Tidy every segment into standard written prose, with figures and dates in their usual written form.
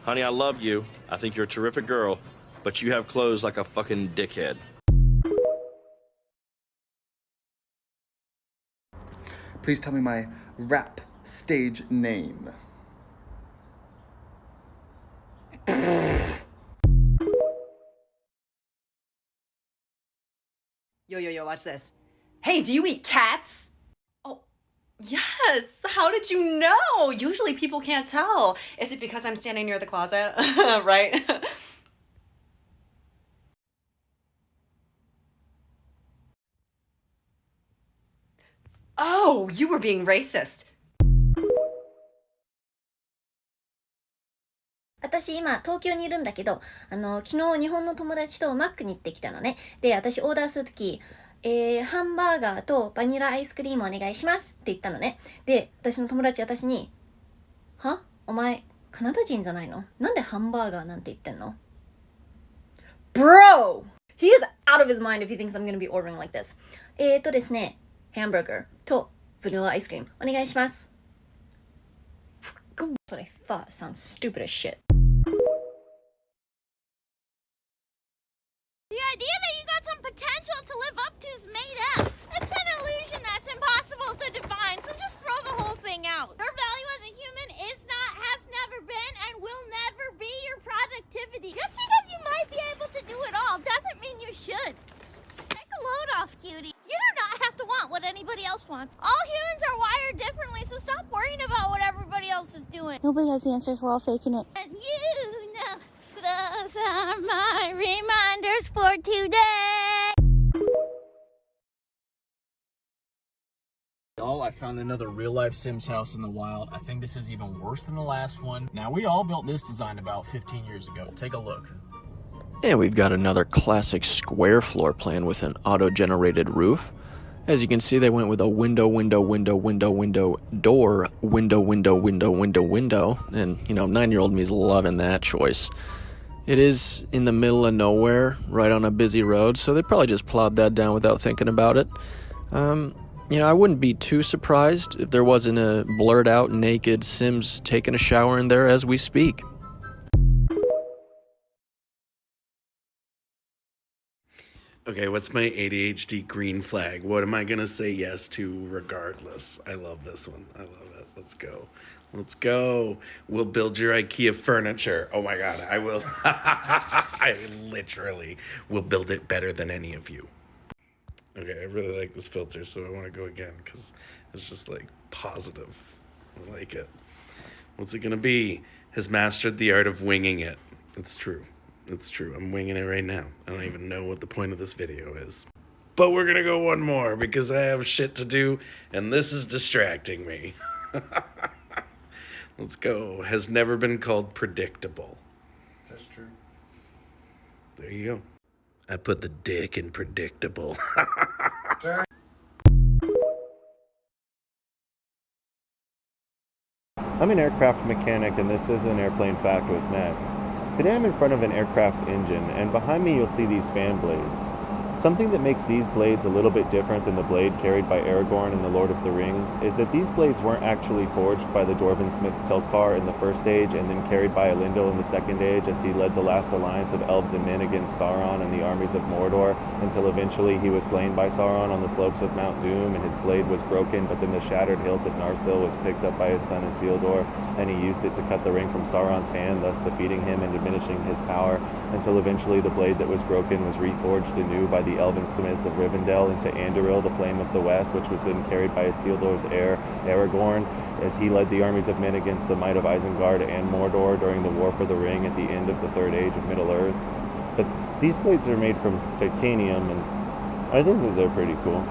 Honey, I love you. I think you're a terrific girl, but you have clothes like a fucking dickhead. Please tell me my rap stage name. Yo, watch this. Hey, do you eat cats? Oh, yes. How did you know? Usually people can't tell. Is it because I'm standing near the closet? Right? Oh, you were being racist. 私今東京にいるんだけど、昨日日本の友達とマックに行ってきたのね。で、私オーダーするとき、ハンバーガーとバニラアイスクリームお願いしますって言ったのね。で、私の友達私に、は？お前、カナダ人じゃないの？なんでハンバーガーなんて言ってんの？ Bro! He is out of his mind if he thinks I'm gonna be ordering like this. ですね、ハンバーガーとバニラアイスクリームお願いします。That's what I thought. Sounds stupid as shit. The idea that you got some potential to live up to is made up. It's an illusion that's impossible to define, so just throw the whole thing out. Your value as a human is not, has never been, and will never be your productivity. Just because you might be able to do it all doesn't mean you should. Take a load off, cutie. You do not have to want what anybody else wants. All humans are wired differently, so stop worrying about what everybody else is doing. Nobody has the answers. We're all faking it. And you know, those are my reminders for today. Oh, I found another real-life Sims house in the wild. I think this is even worse than the last one. Now, we all built this design about 15 years ago. Take a look. And we've got another classic square floor plan with an auto-generated roof. As you can see, they went with a window, door, window, and, you know, 9-year-old me is loving that choice. It is in the middle of nowhere, right on a busy road, so they probably just plowed that down without thinking about it. You know, I wouldn't be too surprised if there wasn't a blurred-out, naked Sims taking a shower in there as we speak. Okay, what's my ADHD green flag? What am I going to say yes to regardless? I love this one. I love it. Let's go. Let's go. We'll build your IKEA furniture. Oh my God, I will. I literally will build it better than any of you. Okay, I really like this filter, so I want to go again because it's just like positive. I like it. What's it going to be? Has mastered the art of winging it. It's true. It's true. I'm winging it right now. I don't even know what the point of this video is. But we're going to go one more because I have shit to do and this is distracting me. Let's go. Has never been called predictable. That's true. There you go. I put the dick in predictable. I'm an aircraft mechanic and this is an Airplane Fact with Max. Today I'm in front of an aircraft's engine and behind me you'll see these fan blades. Something that makes these blades a little bit different than the blade carried by Aragorn in The Lord of the Rings is that these blades weren't actually forged by the dwarven smith Telkar in the first age and then carried by Elendil in the second age as he led the last alliance of elves and men against Sauron and the armies of Mordor until eventually he was slain by Sauron on the slopes of Mount Doom and his blade was broken, but then the shattered hilt of Narsil was picked up by his son Isildur and he used it to cut the ring from Sauron's hand, thus defeating him and diminishing his power until eventually the blade that was broken was reforged anew by the elven smiths of Rivendell into Anduril, the Flame of the West, which was then carried by Isildur's heir, Aragorn, as he led the armies of men against the might of Isengard and Mordor during the War for the Ring at the end of the Third Age of Middle-earth. But these blades are made from titanium, and I think that they're pretty cool.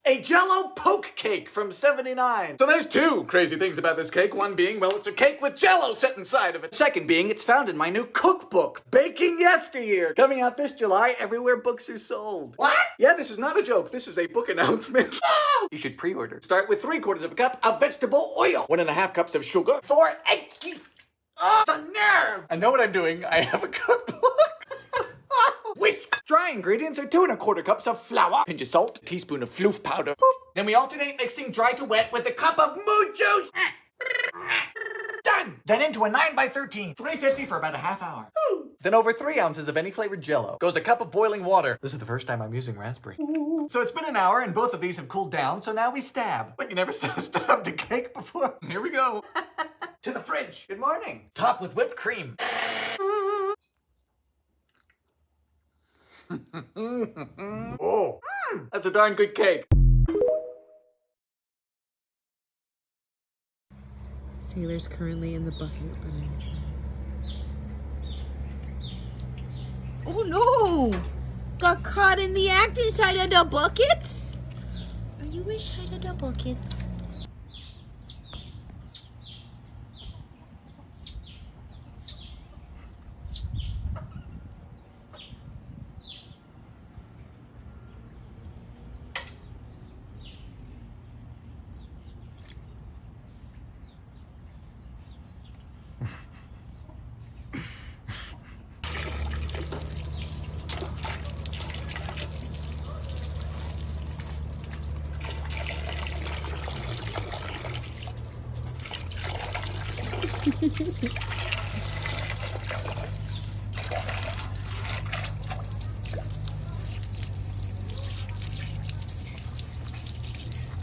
A Jell-O poke cake from '79. So there's two crazy things about this cake. One being, well, it's a cake with Jell-O set inside of it. Second being, it's found in my new cookbook, Baking Yesteryear, coming out this July everywhere books are sold. What? Yeah, this is not a joke. This is a book announcement. No! You should pre-order. Start with 3/4 of a cup of vegetable oil, 1.5 cups of sugar, 4 eggs. Oh, the nerve! I know what I'm doing. I have a cookbook. Whisk. Dry ingredients are 2¼ cups of flour, pinch of salt, a teaspoon of floof powder. Then we alternate mixing dry to wet with a cup of mojo Then into a 9x13, 350 for about a half hour. Then over 3 ounces of any flavored Jell-O goes a cup of boiling water. This is the first time I'm using raspberry. So it's been an hour and both of these have cooled down, so now we stab. But you never stabbed a cake before? Here we go. To the fridge. Good morning. Top with whipped cream. Oh, that's a darn good cake. Sailor's currently in the bucket. Oh no! Got caught in the act inside of the buckets? Are you inside of the buckets?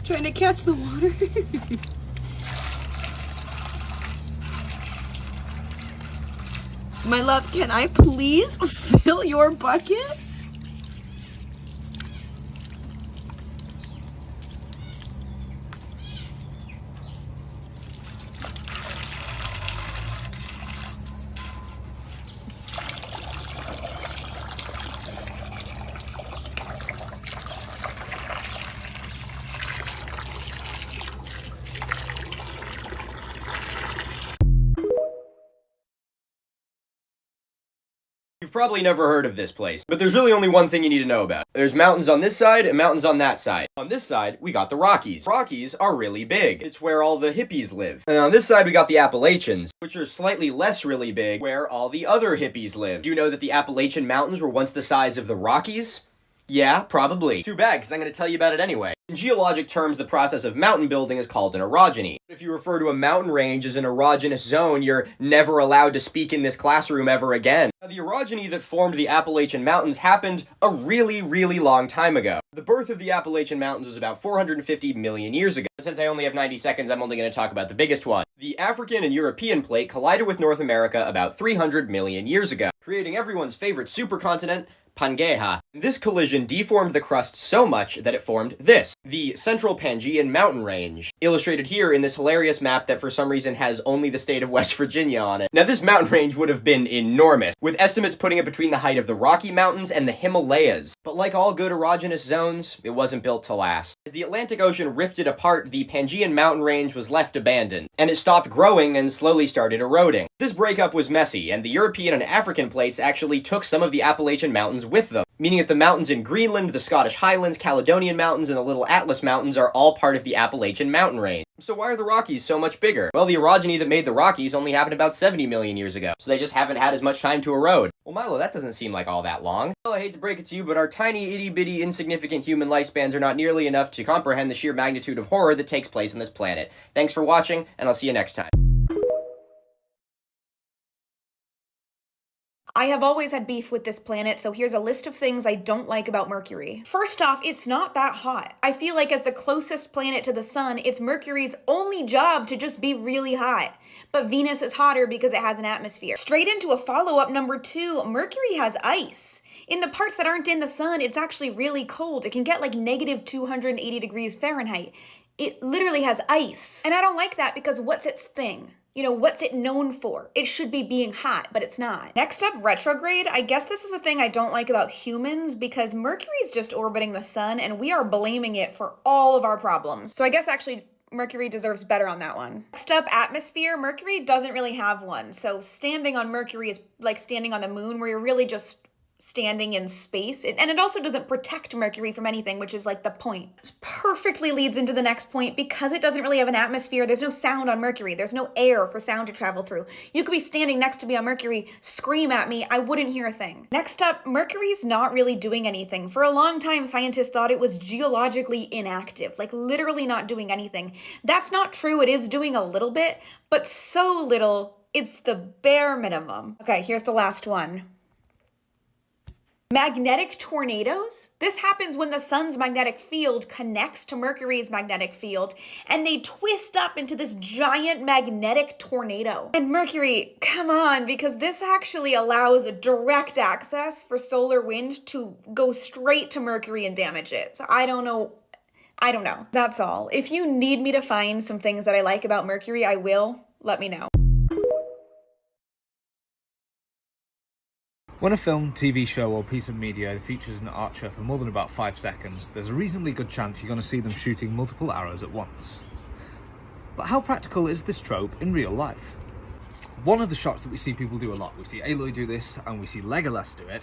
Trying to catch the water. My love, can I please fill your bucket? You've probably never heard of this place, but there's really only one thing you need to know about. There's mountains on this side and mountains on that side. On this side, we got the Rockies. Rockies are really big. It's where all the hippies live. And on this side, we got the Appalachians, which are slightly less really big, where all the other hippies live. Do you know that the Appalachian Mountains were once the size of the Rockies? Yeah, probably. Too bad, because I'm going to tell you about it anyway. In geologic terms, the process of mountain building is called an orogeny. If you refer to a mountain range as an erogenous zone, you're never allowed to speak in this classroom ever again. Now, the orogeny that formed the Appalachian Mountains happened a really, really long time ago. The birth of the Appalachian Mountains was about 450 million years ago. Since I only have 90 seconds, I'm only going to talk about the biggest one. The African and European plate collided with North America about 300 million years ago, creating everyone's favorite supercontinent, Pangaea. This collision deformed the crust so much that it formed this, the Central Pangean Mountain Range, illustrated here in this hilarious map that for some reason has only the state of West Virginia on it. Now this mountain range would have been enormous, with estimates putting it between the height of the Rocky Mountains and the Himalayas. But like all good erogenous zones, it wasn't built to last. As the Atlantic Ocean rifted apart, the Pangean Mountain Range was left abandoned, and it stopped growing and slowly started eroding. This breakup was messy, and the European and African plates actually took some of the Appalachian Mountains with them, meaning that the mountains in Greenland, the Scottish Highlands, Caledonian Mountains, and the Little Atlas Mountains are all part of the Appalachian Mountain Range. So why are the Rockies so much bigger? Well, the orogeny that made the Rockies only happened about 70 million years ago, so they just haven't had as much time to erode. Well, Milo, that doesn't seem like all that long. Well, I hate to break it to you, but our tiny, itty-bitty, insignificant human lifespans are not nearly enough to comprehend the sheer magnitude of horror that takes place on this planet. Thanks for watching, and I'll see you next time. I have always had beef with this planet, so here's a list of things I don't like about Mercury. First off, it's not that hot. I feel like as the closest planet to the sun, it's Mercury's only job to just be really hot. But Venus is hotter because it has an atmosphere. Straight into a follow-up number 2, Mercury has ice. In the parts that aren't in the sun, it's actually really cold. It can get like negative 280 degrees Fahrenheit. It literally has ice. And I don't like that because what's its thing? You know, what's it known for? It should be being hot, but it's not. Next up, retrograde. I guess this is a thing I don't like about humans because Mercury's just orbiting the sun and we are blaming it for all of our problems. So I guess actually Mercury deserves better on that one. Next up, atmosphere. Mercury doesn't really have one. So standing on Mercury is like standing on the moon where you're really just standing in space. And it also doesn't protect Mercury from anything, which is like the point. This perfectly leads into the next point. Because it doesn't really have an atmosphere, there's no sound on Mercury. There's no air for sound to travel through. You could be standing next to me on Mercury, scream at me, I wouldn't hear a thing. Next up, Mercury's not really doing anything. For a long time, scientists thought it was geologically inactive, like literally not doing anything. That's not true. It is doing a little bit, but so little It's the bare minimum. Okay, here's the last one. Magnetic tornadoes? This happens when the sun's magnetic field connects to Mercury's magnetic field and they twist up into this giant magnetic tornado. And Mercury, come on, because this actually allows direct access for solar wind to go straight to Mercury and damage it. So I don't know. That's all. If you need me to find some things that I like about Mercury, I will. Let me know. When a film, TV show or piece of media features an archer for more than about 5 seconds, there's a reasonably good chance you're going to see them shooting multiple arrows at once. But how practical is this trope in real life? One of the shots that we see people do a lot, we see Aloy do this and we see Legolas do it,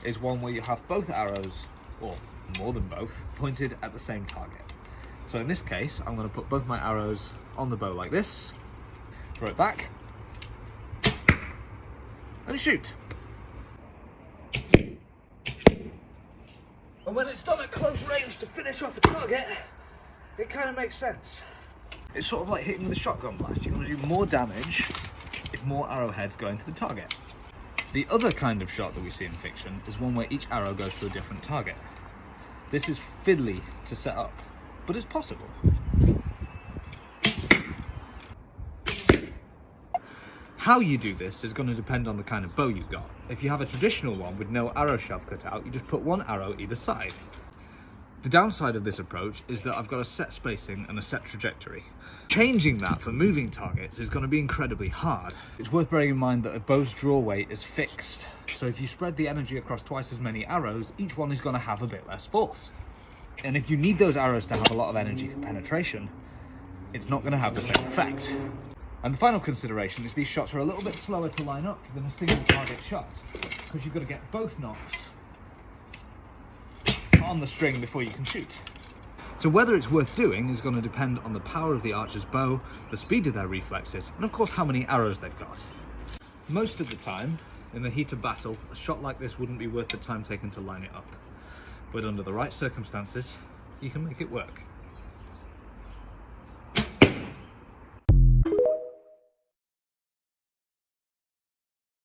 is one where you have both arrows, or more than both, pointed at the same target. So in this case, I'm going to put both my arrows on the bow like this, throw it back, and shoot. And when it's done at close range to finish off a target, it kind of makes sense. It's sort of like hitting with a shotgun blast. You're going to do more damage if more arrowheads go into the target. The other kind of shot that we see in fiction is one where each arrow goes to a different target. This is fiddly to set up, but it's possible. How you do this is going to depend on the kind of bow you got. If you have a traditional one with no arrow shaft cut out, you just put one arrow either side. The downside of this approach is that I've got a set spacing and a set trajectory. Changing that for moving targets is going to be incredibly hard. It's worth bearing in mind that a bow's draw weight is fixed, so if you spread the energy across twice as many arrows, each one is going to have a bit less force. And if you need those arrows to have a lot of energy for penetration, it's not going to have the same effect. And the final consideration is these shots are a little bit slower to line up than a single target shot, because you've got to get both knots on the string before you can shoot. So whether it's worth doing is going to depend on the power of the archer's bow, the speed of their reflexes, and of course how many arrows they've got. Most of the time, in the heat of battle, a shot like this wouldn't be worth the time taken to line it up. But under the right circumstances, you can make it work.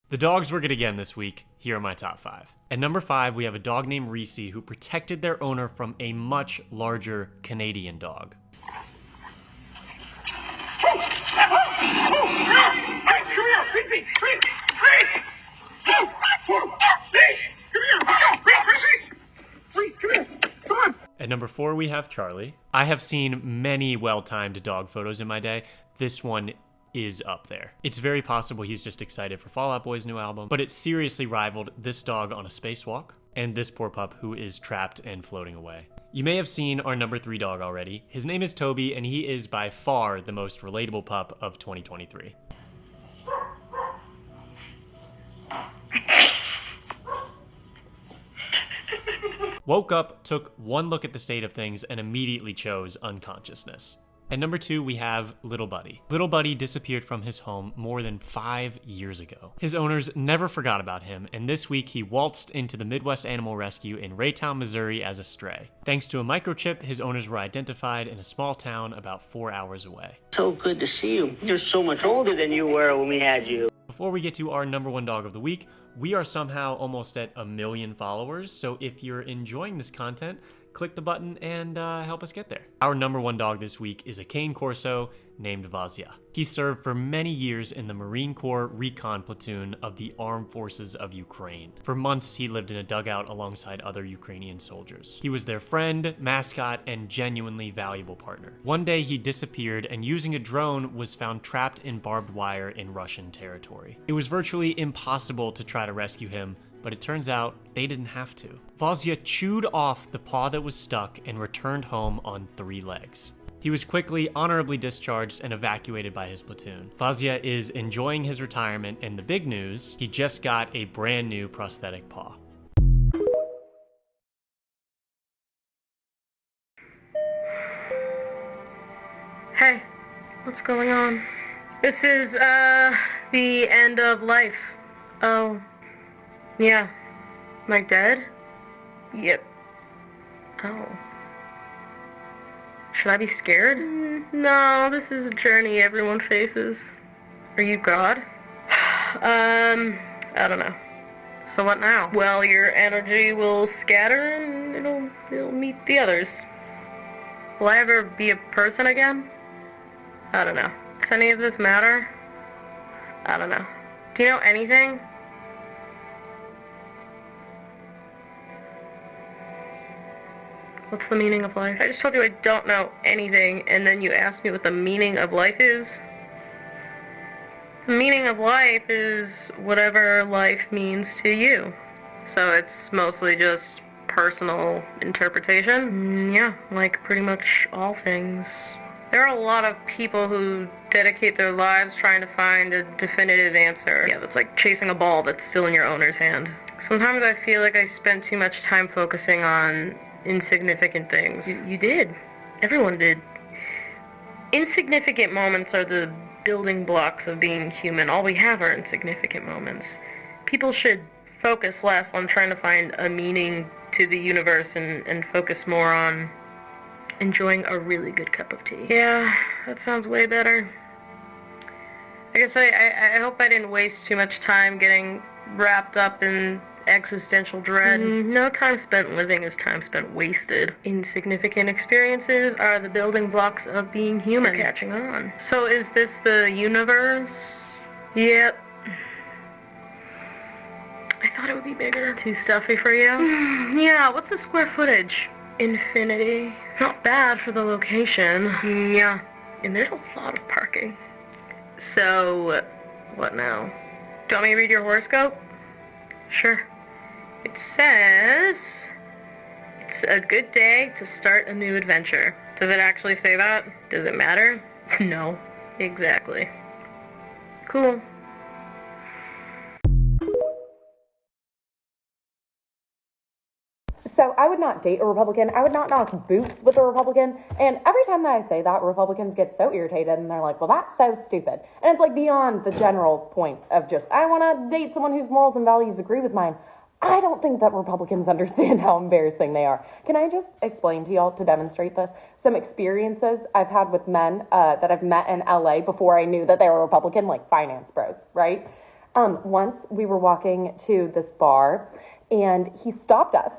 The dogs we're gonna get this week, here are my top 5. At number 5, we have a dog named Reese who protected their owner from a much larger Canadian dog. At number 4, we have Charlie. I have seen many well-timed dog photos in my day. This one is up there. It's very possible he's just excited for Fall Out Boy's new album, but it seriously rivaled this dog on a spacewalk and this poor pup who is trapped and floating away. You may have seen our number 3 dog already. His name is Toby, and he is by far the most relatable pup of 2023. Woke up, took one look at the state of things, and immediately chose unconsciousness. At number 2, we have Little Buddy. Little Buddy disappeared from his home more than 5 years ago. His owners never forgot about him, and this week he waltzed into the Midwest Animal Rescue in Raytown, Missouri as a stray. Thanks to a microchip, his owners were identified in a small town about 4 hours away. So good to see you. You're so much older than you were when we had you. Before we get to our number 1 dog of the week, we are somehow almost at 1 million followers, so if you're enjoying this content, click the button and help us get there. Our number 1 dog this week is a Cane Corso named Vazia. He served for many years in the Marine Corps Recon Platoon of the Armed Forces of Ukraine. For months, he lived in a dugout alongside other Ukrainian soldiers. He was their friend, mascot, and genuinely valuable partner. One day, he disappeared and using a drone was found trapped in barbed wire in Russian territory. It was virtually impossible to try to rescue him, but it turns out they didn't have to. Vazia chewed off the paw that was stuck and returned home on 3 legs. He was quickly honorably discharged and evacuated by his platoon. Vazia is enjoying his retirement, and the big news, he just got a brand new prosthetic paw. Hey, what's going on? This is, the end of life. Oh. Yeah. Am I dead? Yep. Oh. Should I be scared? No, this is a journey everyone faces. Are you God? I don't know. So what now? Well, your energy will scatter and it'll meet the others. Will I ever be a person again? I don't know. Does any of this matter? I don't know. Do you know anything? What's the meaning of life? I just told you I don't know anything, and then you asked me what the meaning of life is. The meaning of life is whatever life means to you. So it's mostly just personal interpretation. Yeah, like pretty much all things. There are a lot of people who dedicate their lives trying to find a definitive answer. Yeah, that's like chasing a ball that's still in your owner's hand. Sometimes I feel like I spend too much time focusing on insignificant things. You did. Everyone did. Insignificant moments are the building blocks of being human. All we have are insignificant moments. People should focus less on trying to find a meaning to the universe and focus more on enjoying a really good cup of tea. Yeah, that sounds way better. I guess I hope I didn't waste too much time getting wrapped up in existential dread. No time spent living is time spent wasted. Insignificant experiences are the building blocks of being human. You're catching on. So is this the universe? Yep. I thought it would be bigger. Too stuffy for you? Yeah, what's the square footage? Infinity. Not bad for the location. Yeah. And there's a lot of parking. So, what now? Do you want me to read your horoscope? Sure. It says, it's a good day to start a new adventure. Does it actually say that? Does it matter? No. Exactly. Cool. So I would not date a Republican. I would not knock boots with a Republican. And every time that I say that, Republicans get so irritated and they're like, well, that's so stupid. And it's like beyond the general points of just, I want to date someone whose morals and values agree with mine. I don't think that Republicans understand how embarrassing they are. Can I just explain to y'all, to demonstrate this, some experiences I've had with men that I've met in LA before I knew that they were Republican, like finance bros, right? Once we were walking to this bar and he stopped us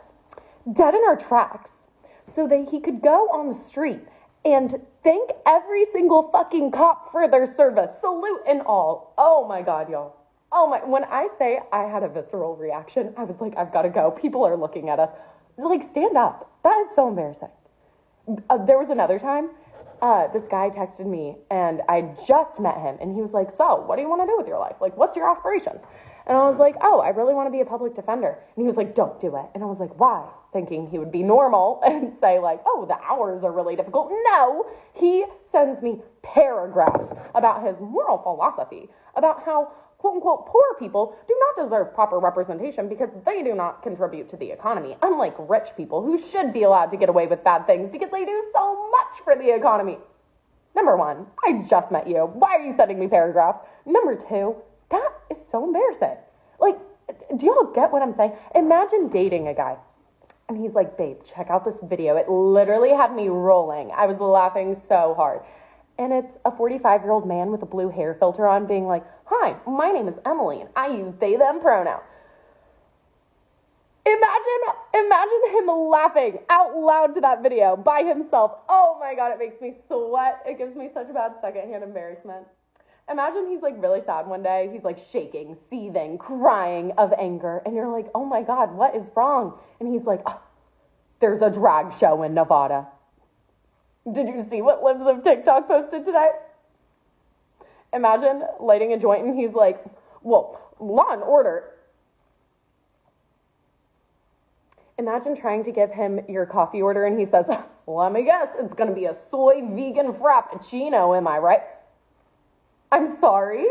dead in our tracks so that he could go on the street and thank every single fucking cop for their service, salute and all. Oh my God, y'all. Oh my, when I say I had a visceral reaction, I was like, I've got to go. People are looking at us. Like, stand up. That is so embarrassing. There was another time, this guy texted me and I just met him and he was like, so what do you want to do with your life? Like, what's your aspirations? And I was like, oh, I really want to be a public defender. And he was like, don't do it. And I was like, why? Thinking he would be normal and say like, oh, the hours are really difficult. No, he sends me paragraphs about his moral philosophy, about how, quote unquote, poor people do not deserve proper representation because they do not contribute to the economy, unlike rich people who should be allowed to get away with bad things because they do so much for the economy. Number one, I just met you. Why are you sending me paragraphs? Number two, that is so embarrassing. Like, do y'all get what I'm saying? Imagine dating a guy and he's like, babe, check out this video. It literally had me rolling. I was laughing so hard. And it's a 45-year-old man with a blue hair filter on being like, hi, my name is Emily and I use they, them pronoun. Imagine him laughing out loud to that video by himself. Oh my God, it makes me sweat. It gives me such a bad secondhand embarrassment. Imagine he's like really sad one day. He's like shaking, seething, crying of anger. And you're like, oh my God, what is wrong? And he's like, oh, there's a drag show in Nevada. Did you see what Libs of TikTok posted today? Imagine lighting a joint and he's like, well, Law and Order. Imagine trying to give him your coffee order and he says, let me guess, it's going to be a soy vegan frappuccino, am I right? I'm sorry?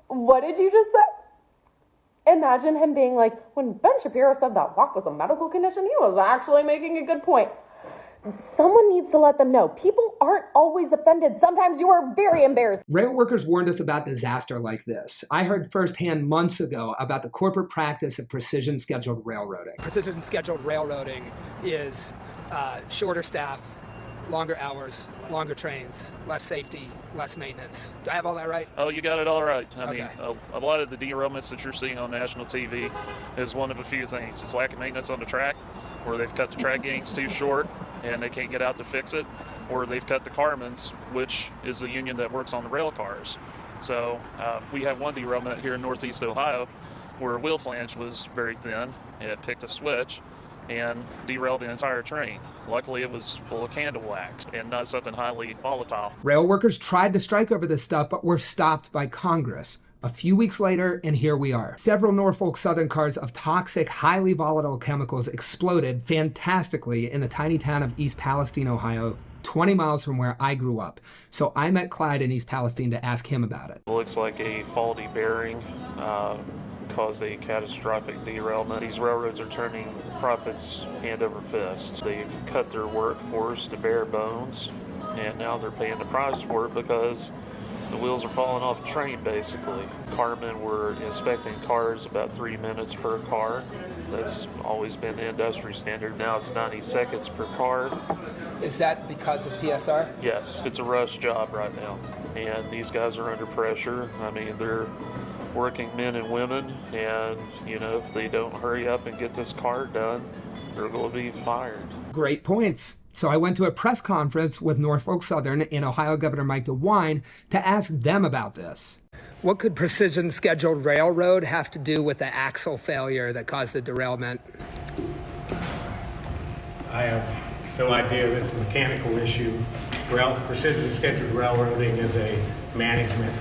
What did you just say? Imagine him being like, when Ben Shapiro said that walk was a medical condition, he was actually making a good point. Someone needs to let them know. People aren't always offended. Sometimes you are very embarrassed. Rail workers warned us about disaster like this. I heard firsthand months ago about the corporate practice of precision scheduled railroading. Precision scheduled railroading is shorter staff, longer hours, longer trains, less safety, less maintenance. Do I have all that right? Oh, you got it all right. I Okay. mean, a lot of the derailments that you're seeing on national TV is one of a few things. It's lack of maintenance on the track, where they've cut the track gangs too short and they can't get out to fix it, or they've cut the carmen's, which is the union that works on the rail cars. So we have one derailment here in Northeast Ohio where a wheel flange was very thin. It picked a switch and derailed the entire train. Luckily, it was full of candle wax and not something highly volatile. Rail workers tried to strike over this stuff, but were stopped by Congress. A few weeks later, and here we are. Several Norfolk Southern cars of toxic, highly volatile chemicals exploded fantastically in the tiny town of East Palestine, Ohio, 20 miles from where I grew up. So I met Clyde in East Palestine to ask him about it. Looks like a faulty bearing caused a catastrophic derailment. These railroads are turning profits hand over fist. They've cut their workforce to bare bones, and now they're paying the price for it because the wheels are falling off the train, basically. Carmen were inspecting cars about 3 minutes per car. That's always been the industry standard. Now it's 90 seconds per car. Is that because of PSR? Yes, it's a rush job right now, and these guys are under pressure. I mean, they're working men and women, and if they don't hurry up and get this car done, they're going to be fired. Great points. So I went to a press conference with Norfolk Southern and Ohio Governor Mike DeWine to ask them about this. What could Precision Scheduled Railroad have to do with the axle failure that caused the derailment? I have no idea. That's a mechanical issue. Precision Scheduled Railroading is a management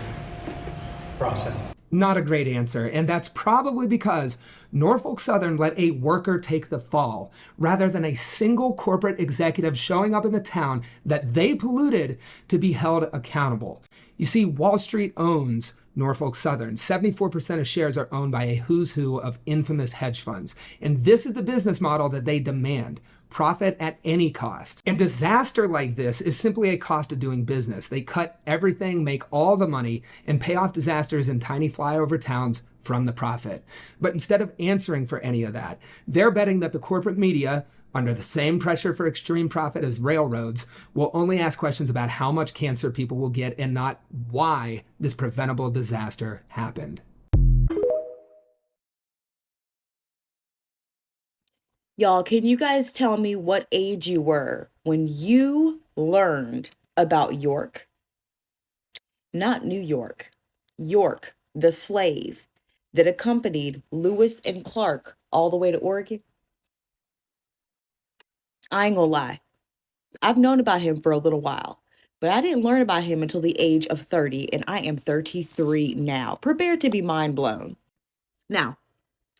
process. Not a great answer, and that's probably because Norfolk Southern let a worker take the fall, rather than a single corporate executive showing up in the town that they polluted to be held accountable. You see, Wall Street owns Norfolk Southern. 74% of shares are owned by a who's who of infamous hedge funds, and this is the business model that they demand. Profit at any cost. And disaster like this is simply a cost of doing business. They cut everything, make all the money, and pay off disasters in tiny flyover towns from the profit. But instead of answering for any of that, they're betting that the corporate media, under the same pressure for extreme profit as railroads, will only ask questions about how much cancer people will get and not why this preventable disaster happened. Y'all, can you guys tell me what age you were when you learned about York? Not New York. York, the slave that accompanied Lewis and Clark all the way to Oregon. I ain't gonna lie. I've known about him for a little while, but I didn't learn about him until the age of 30, and I am 33 now. Prepare to be mind blown. Now,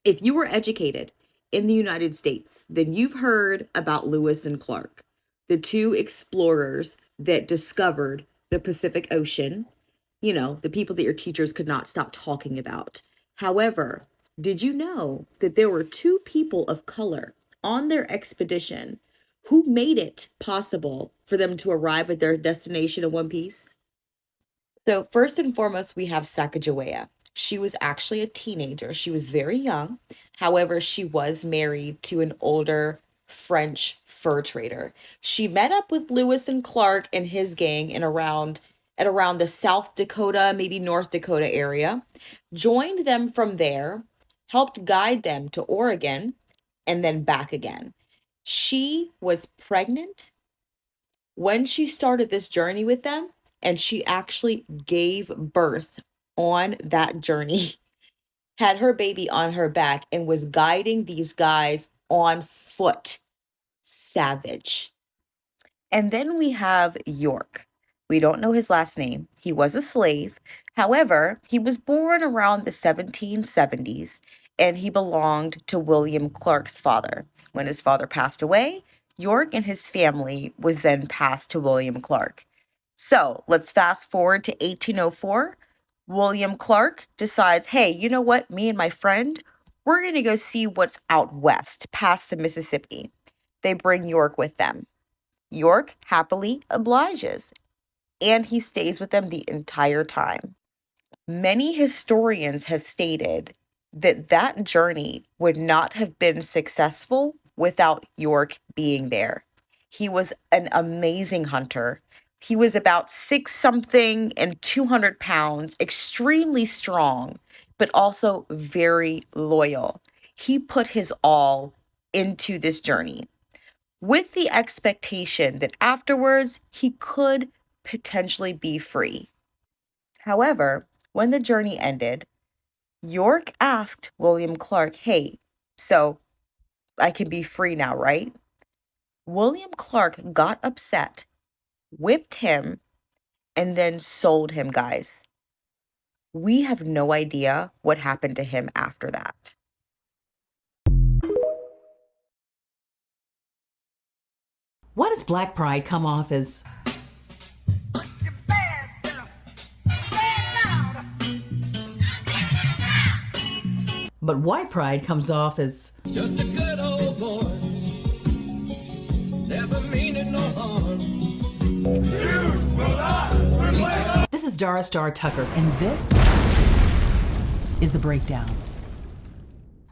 if you were educated in the United States, then you've heard about Lewis and Clark, the two explorers that discovered the Pacific Ocean, the people that your teachers could not stop talking about. However, did you know that there were two people of color on their expedition who made it possible for them to arrive at their destination in one piece? So first and foremost, we have Sacagawea. She was actually a teenager. She was very young. However, she was married to an older French fur trader. She met up with Lewis and Clark and his gang at around the South Dakota, maybe North Dakota area, joined them from there, helped guide them to Oregon, and then back again. She was pregnant when she started this journey with them, and she actually gave birth on that journey, had her baby on her back, and was guiding these guys on foot. Savage. And then we have York. We don't know his last name. He was a slave. However, he was born around the 1770s, and he belonged to William Clark's father. When his father passed away, York and his family was then passed to William Clark. So let's fast forward to 1804. William Clark decides, hey, you know what? Me and my friend, we're going to go see what's out west, past the Mississippi. They bring York with them. York happily obliges, and he stays with them the entire time. Many historians have stated that that journey would not have been successful without York being there. He was an amazing hunter. He was about 6 something and 200 pounds, extremely strong, but also very loyal. He put his all into this journey with the expectation that afterwards he could potentially be free. However, when the journey ended, York asked William Clark, "Hey, so I can be free now, right?" William Clark got upset, whipped him, and then sold him, guys. We have no idea what happened to him after that. Why does Black Pride come off as but White Pride comes off as just a good old boy, never meaning no harm. This is Dara Star Tucker, and this is The Breakdown.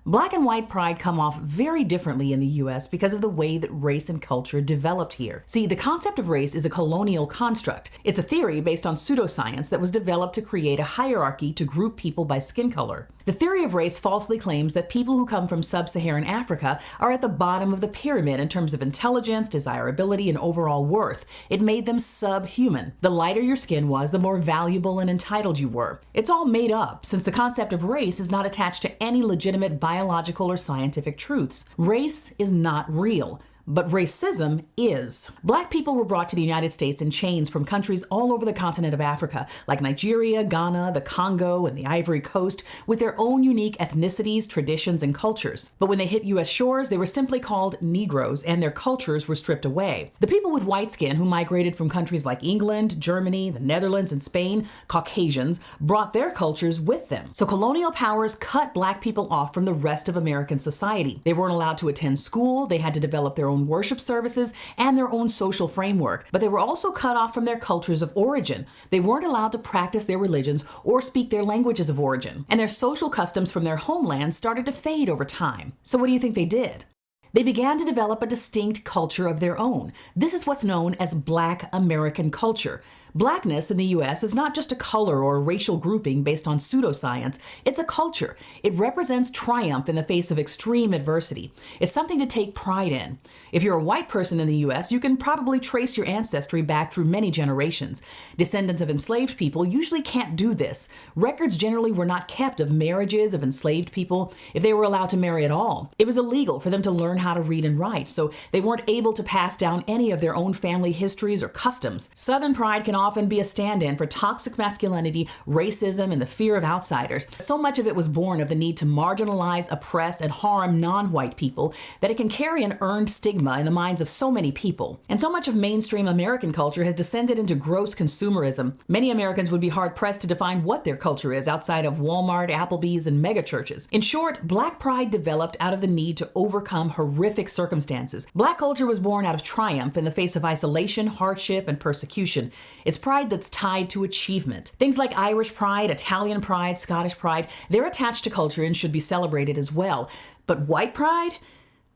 Black and white pride come off very differently in the US because of the way that race and culture developed here. See, the concept of race is a colonial construct. It's a theory based on pseudoscience that was developed to create a hierarchy to group people by skin color. The theory of race falsely claims that people who come from sub-Saharan Africa are at the bottom of the pyramid in terms of intelligence, desirability, and overall worth. It made them subhuman. The lighter your skin was, the more valuable and entitled you were. It's all made up, since the concept of race is not attached to any legitimate biological or scientific truths. Race is not real. But racism is. Black people were brought to the United States in chains from countries all over the continent of Africa, like Nigeria, Ghana, the Congo, and the Ivory Coast, with their own unique ethnicities, traditions, and cultures. But when they hit U.S. shores, they were simply called Negroes, and their cultures were stripped away. The people with white skin who migrated from countries like England, Germany, the Netherlands, and Spain, Caucasians, brought their cultures with them. So colonial powers cut Black people off from the rest of American society. They weren't allowed to attend school, they had to develop their own worship services and their own social framework, but they were also cut off from their cultures of origin. They weren't allowed to practice their religions or speak their languages of origin, and their social customs from their homeland started to fade over time. So what do you think they did? They began to develop a distinct culture of their own. This is what's known as Black American culture. Blackness in the US is not just a color or a racial grouping based on pseudoscience. It's a culture. It represents triumph in the face of extreme adversity. It's something to take pride in. If you're a white person in the US, you can probably trace your ancestry back through many generations. Descendants of enslaved people usually can't do this. Records generally were not kept of marriages of enslaved people if they were allowed to marry at all. It was illegal for them to learn how to read and write, so they weren't able to pass down any of their own family histories or customs. Southern pride can often be a stand-in for toxic masculinity, racism, and the fear of outsiders. So much of it was born of the need to marginalize, oppress, and harm non-white people that it can carry an earned stigma in the minds of so many people. And so much of mainstream American culture has descended into gross consumerism. Many Americans would be hard-pressed to define what their culture is outside of Walmart, Applebee's, and megachurches. In short, Black pride developed out of the need to overcome horrific circumstances. Black culture was born out of triumph in the face of isolation, hardship, and persecution. It's pride that's tied to achievement. Things like Irish pride, Italian pride, Scottish pride, they're attached to culture and should be celebrated as well. But white pride?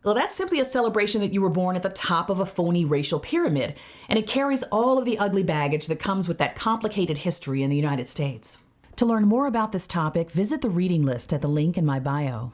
Well, that's simply a celebration that you were born at the top of a phony racial pyramid, and it carries all of the ugly baggage that comes with that complicated history in the United States. To learn more about this topic, visit the reading list at the link in my bio.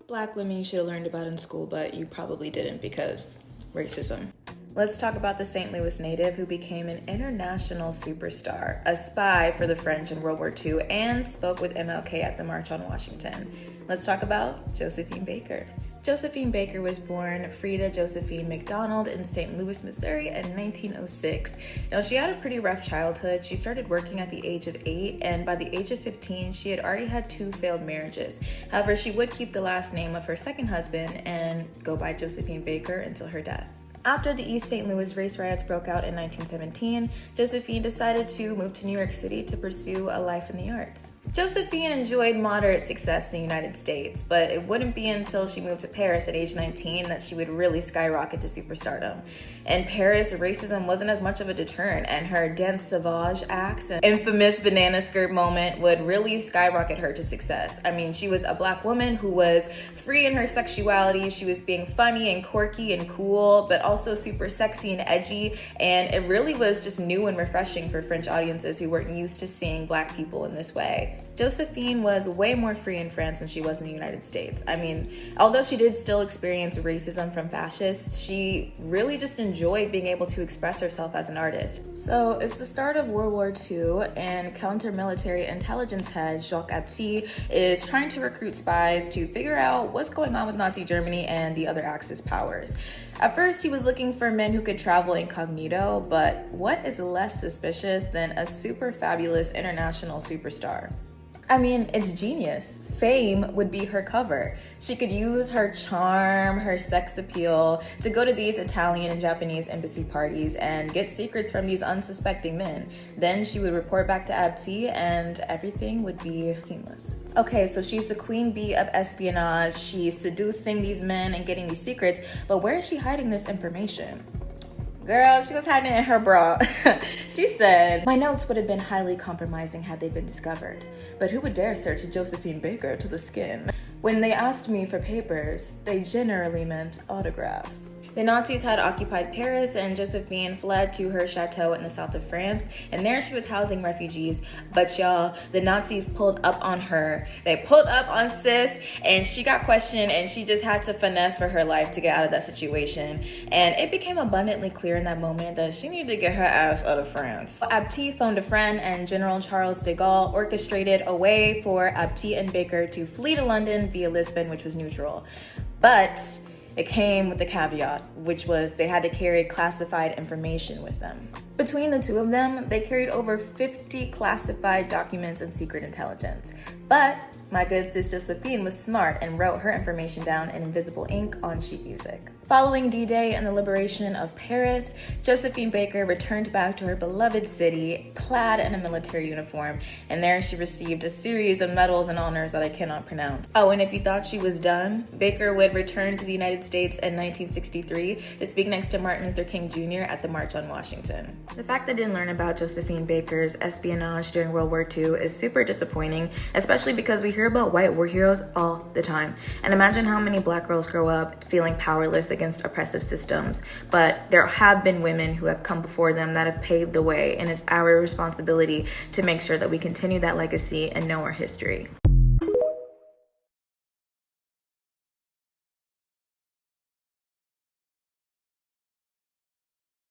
Black women you should have learned about in school, but you probably didn't because racism. Let's talk about the St. Louis native who became an international superstar, a spy for the French in World War II, and spoke with MLK at the March on Washington. Let's talk about Josephine Baker. Josephine Baker was born Frida Josephine McDonald in St. Louis, Missouri in 1906. Now, she had a pretty rough childhood. She started working at the age of 8, and by the age of 15, she had already had 2 failed marriages. However, she would keep the last name of her second husband and go by Josephine Baker until her death. After the East St. Louis race riots broke out in 1917, Josephine decided to move to New York City to pursue a life in the arts. Josephine enjoyed moderate success in the United States, but it wouldn't be until she moved to Paris at age 19 that she would really skyrocket to superstardom. In Paris, racism wasn't as much of a deterrent, and her Danse Sauvage act and infamous banana skirt moment would really skyrocket her to success. I mean, she was a black woman who was free in her sexuality. She was being funny and quirky and cool, but also super sexy and edgy, and it really was just new and refreshing for French audiences who weren't used to seeing black people in this way. Josephine was way more free in France than she was in the United States. I mean, although she did still experience racism from fascists, she really just enjoyed being able to express herself as an artist. So it's the start of World War II, and counter-military intelligence head Jacques Abti is trying to recruit spies to figure out what's going on with Nazi Germany and the other Axis powers. At first, he was looking for men who could travel incognito, but what is less suspicious than a super fabulous international superstar? I mean, it's genius. Fame would be her cover. She could use her charm, her sex appeal to go to these Italian and Japanese embassy parties and get secrets from these unsuspecting men. Then she would report back to Abti and everything would be seamless. Okay, so she's the queen bee of espionage. She's seducing these men and getting these secrets, but where is she hiding this information? Girl, she was hiding it in her bra. She said, "My notes would have been highly compromising had they been discovered, but who would dare search Josephine Baker to the skin? When they asked me for papers, they generally meant autographs." The Nazis had occupied Paris, and Josephine fled to her chateau in the south of France, and there she was housing refugees. But y'all, the Nazis pulled up on her. They pulled up on sis, and she got questioned, and she just had to finesse for her life to get out of that situation. And it became abundantly clear in that moment that she needed to get her ass out of France. Abti phoned a friend, and General Charles de Gaulle orchestrated a way for Abti and Baker to flee to London via Lisbon, which was neutral. But it came with a caveat, which was they had to carry classified information with them. Between the two of them, they carried over 50 classified documents and secret intelligence. But my good sis Josephine was smart and wrote her information down in invisible ink on sheet music. Following D-Day and the liberation of Paris, Josephine Baker returned back to her beloved city, clad in a military uniform, and there she received a series of medals and honors that I cannot pronounce. Oh, and if you thought she was done, Baker would return to the United States in 1963 to speak next to Martin Luther King Jr. at the March on Washington. The fact that I didn't learn about Josephine Baker's espionage during World War II is super disappointing, especially because we hear about white war heroes all the time. And imagine how many black girls grow up feeling powerless against oppressive systems. But there have been women who have come before them that have paved the way, and it's our responsibility to make sure that we continue that legacy and know our history.